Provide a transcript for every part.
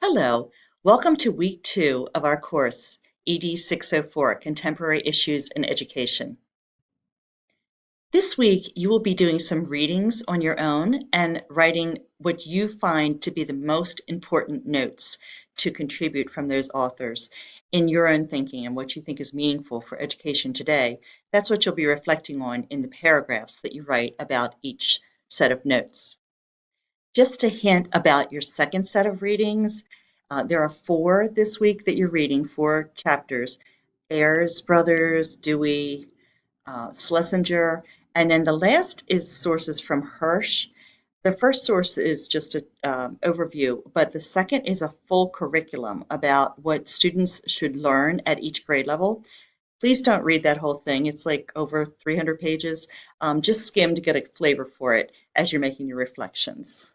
Hello, welcome to week 2 of our course, ED 604, Contemporary Issues in Education. This week, you will be doing some readings on your own and writing what you find to be the most important notes to contribute from those authors in your own thinking and what you think is meaningful for education today. That's what you'll be reflecting on in the paragraphs that you write about each set of notes. Just a hint about your second set of readings. There are 4 this week that you're reading, 4 chapters. Ayres Brothers, Dewey, Schlesinger, and then the last is sources from Hirsch. The first source is just an overview, but the second is a full curriculum about what students should learn at each grade level. Please don't read that whole thing. It's like over 300 pages. Just skim to get a flavor for it as you're making your reflections.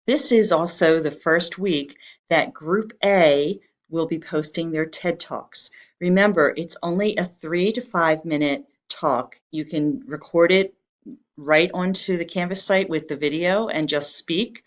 This is also the first week that Group A will be posting their TED Talks. Remember, it's only a 3 to 5 minute talk. You can record it right onto the Canvas site with the video and just speak.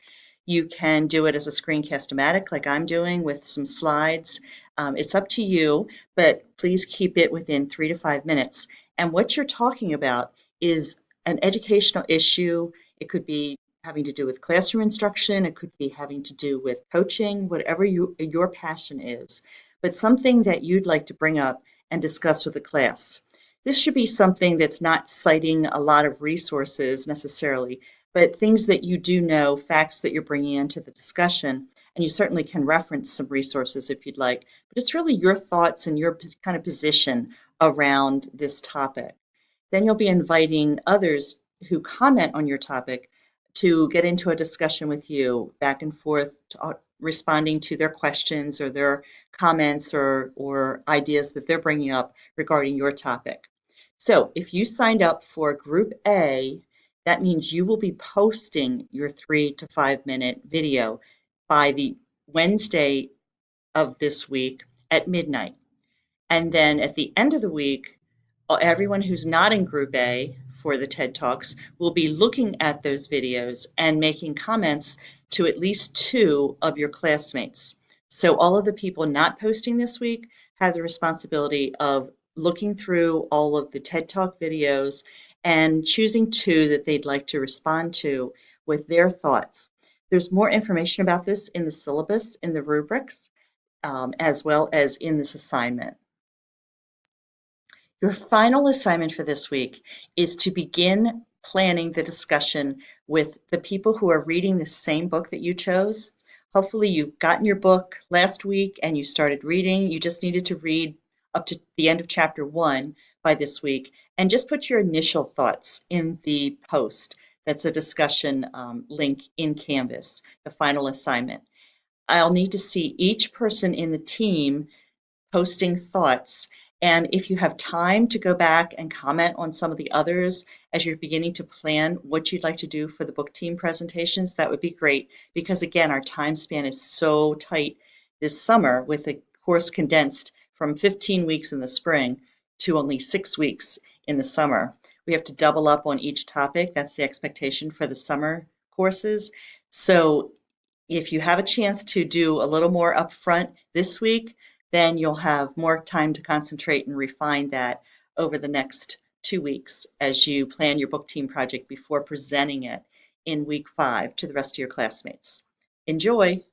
You can do it as a screencast-o-matic like I'm doing with some slides. It's up to you, but please keep it within 3 to 5 minutes. And what you're talking about is an educational issue. It could be having to do with classroom instruction. It could be having to do with coaching, whatever your passion is, but something that you'd like to bring up and discuss with the class. This should be something that's not citing a lot of resources necessarily, but things that you do know, facts that you're bringing into the discussion, and you certainly can reference some resources if you'd like, but it's really your thoughts and your kind of position around this topic. Then you'll be inviting others who comment on your topic to get into a discussion with you, back and forth, responding to their questions or their comments or ideas that they're bringing up regarding your topic. So if you signed up for Group A, that means you will be posting your 3 to 5 minute video by the Wednesday of this week at midnight. And then at the end of the week, everyone who's not in Group A for the TED Talks will be looking at those videos and making comments to at least 2 of your classmates. So all of the people not posting this week have the responsibility of looking through all of the TED Talk videos and choosing 2 that they'd like to respond to with their thoughts. There's more information about this in the syllabus, in the rubrics, as well as in this assignment. Your final assignment for this week is to begin planning the discussion with the people who are reading the same book that you chose. Hopefully you've gotten your book last week and you started reading. You just needed to read up to the end of chapter 1 by this week, and just put your initial thoughts in the post. That's a discussion link in Canvas, the final assignment. I'll need to see each person in the team posting thoughts. And if you have time to go back and comment on some of the others as you're beginning to plan what you'd like to do for the book team presentations, that would be great, because again, our time span is so tight this summer with the course condensed from 15 weeks in the spring to only 6 weeks in the summer. We have to double up on each topic. That's the expectation for the summer courses. So if you have a chance to do a little more upfront this week, then you'll have more time to concentrate and refine that over the next 2 weeks as you plan your book team project before presenting it in week 5 to the rest of your classmates. Enjoy!